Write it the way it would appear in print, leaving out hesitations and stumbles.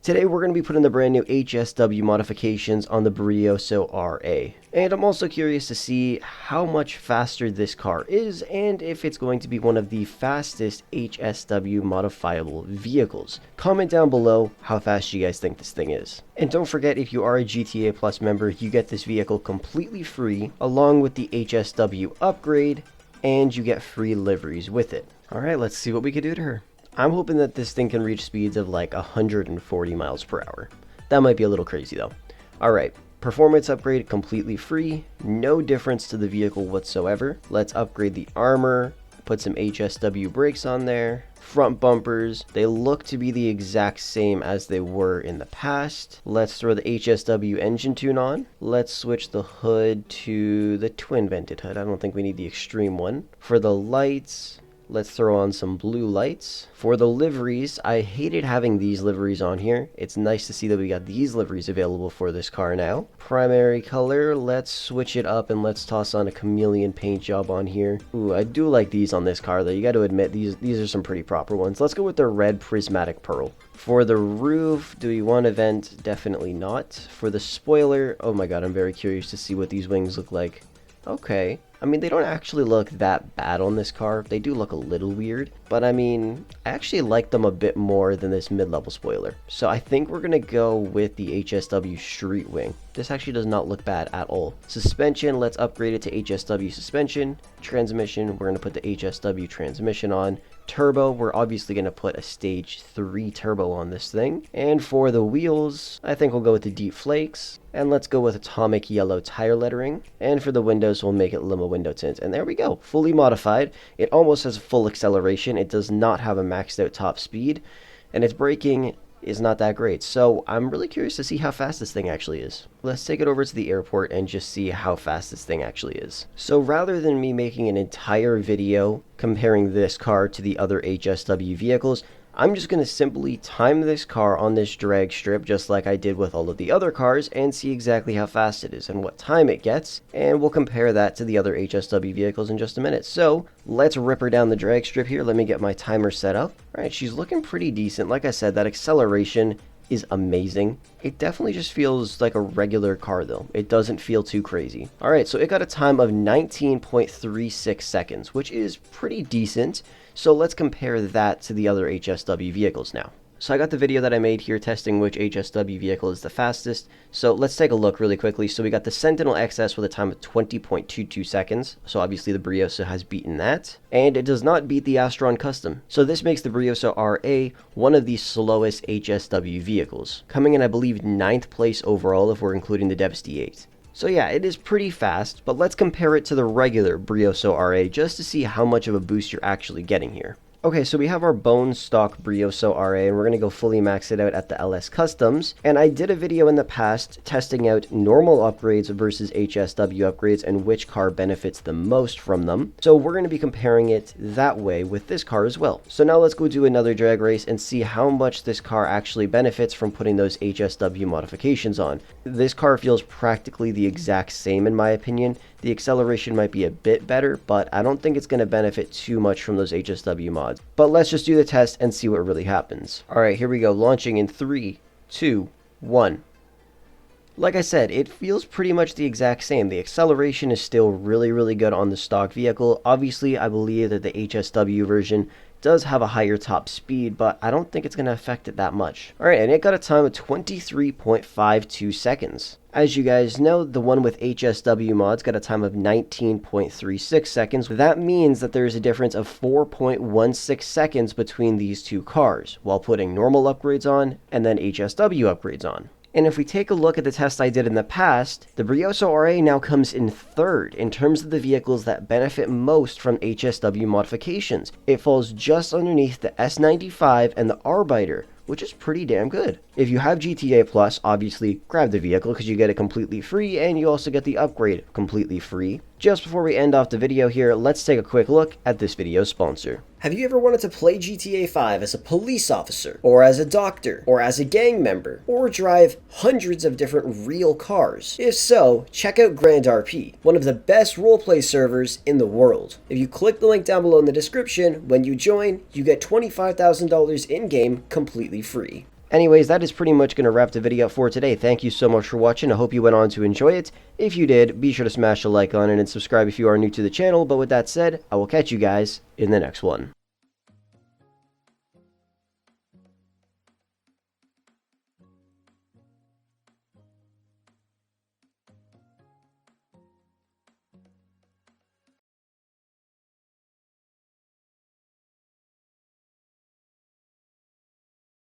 Today we're going to be putting the brand new HSW modifications on the Brioso RA. And I'm also curious to see how much faster this car is and if it's going to be one of the fastest HSW modifiable vehicles. Comment down below how fast you guys think this thing is. And don't forget, if you are a GTA Plus member, you get this vehicle completely free along with the HSW upgrade, and you get free liveries with it. Alright, let's see what we can do to her. I'm hoping that this thing can reach speeds of like 140 miles per hour. That might be a little crazy though. Alright, performance upgrade completely free, no difference to the vehicle whatsoever. Let's upgrade the armor, put some HSW brakes on there. Front bumpers, they look to be the exact same as they were in the past. Let's throw the HSW engine tune on. Let's switch the hood to the twin vented hood. I don't think we need the extreme one. For the lights, let's throw on some blue lights. For the liveries, I hated having these liveries on here. It's nice to see that we got these liveries available for this car now. Primary color, let's switch it up and let's toss on a chameleon paint job on here. Ooh, I do like these on this car though. You got to admit, these are some pretty proper ones. Let's go with the red prismatic pearl. For the roof, do we want a vent? Definitely not. For the spoiler, oh my god, I'm very curious to see what these wings look like. Okay. I mean, they don't actually look that bad on this car. They do look a little weird, but I mean, I actually like them a bit more than this mid-level spoiler. So I think we're going to go with the HSW Street Wing. This actually does not look bad at all. Suspension, let's upgrade it to HSW suspension. Transmission, we're going to put the HSW transmission on. Turbo, we're obviously going to put a stage 3 turbo on this thing. And for the wheels, I think we'll go with the deep flakes. And let's go with atomic yellow tire lettering. And for the windows, we'll make it limo window tint. And there we go, fully modified. It almost has full acceleration. It does not have a maxed out top speed. And its braking is not that great. So I'm really curious to see how fast this thing actually is. Let's take it over to the airport and just see how fast this thing actually is. So rather than me making an entire video comparing this car to the other HSW vehicles, I'm just going to simply time this car on this drag strip just like I did with all of the other cars and see exactly how fast it is and what time it gets, and we'll compare that to the other HSW vehicles in just a minute. So let's rip her down the drag strip here. Let me get my timer set up. All right, she's looking pretty decent. Like I said, that acceleration is amazing. It definitely just feels like a regular car though. It doesn't feel too crazy. All right, so it got a time of 19.36 seconds, which is pretty decent. So let's compare that to the other HSW vehicles now. So I got the video that I made here testing which HSW vehicle is the fastest. So let's take a look really quickly. So we got the Sentinel XS with a time of 20.22 seconds. So obviously the Brioso has beaten that. And it does not beat the Astron Custom. So this makes the Brioso RA one of the slowest HSW vehicles, coming in I believe 9th place overall if we're including the Devsty 8. So yeah, it is pretty fast, but let's compare it to the regular Brioso RA just to see how much of a boost you're actually getting here. Okay, so we have our bone stock Brioso RA, and we're going to go fully max it out at the LS Customs. And I did a video in the past testing out normal upgrades versus HSW upgrades and which car benefits the most from them. So we're going to be comparing it that way with this car as well. So now let's go do another drag race and see how much this car actually benefits from putting those HSW modifications on. This car feels practically the exact same in my opinion. The acceleration might be a bit better, but I don't think it's going to benefit too much from those HSW mods. But let's just do the test and see what really happens. Alright, here we go. Launching in 3, 2, 1. Like I said, it feels pretty much the exact same. The acceleration is still really good on the stock vehicle. Obviously, I believe that the HSW version does have a higher top speed, but I don't think it's going to affect it that much. Alright, and it got a time of 23.52 seconds. As you guys know, the one with HSW mods got a time of 19.36 seconds. That means that there is a difference of 4.16 seconds between these two cars, while putting normal upgrades on and then HSW upgrades on. And if we take a look at the test I did in the past, the Brioso RA now comes in 3rd in terms of the vehicles that benefit most from HSW modifications. It falls just underneath the S95 and the Arbiter, which is pretty damn good. If you have GTA Plus, obviously grab the vehicle because you get it completely free and you also get the upgrade completely free. Just before we end off the video here, let's take a quick look at this video's sponsor. Have you ever wanted to play GTA 5 as a police officer, or as a doctor, or as a gang member, or drive hundreds of different real cars? If so, check out Grand RP, one of the best roleplay servers in the world. If you click the link down below in the description, when you join, you get $25,000 in-game completely free. Anyways, that is pretty much going to wrap the video up for today. Thank you so much for watching. I hope you went on to enjoy it. If you did, be sure to smash a like on it and subscribe if you are new to the channel. But with that said, I will catch you guys in the next one.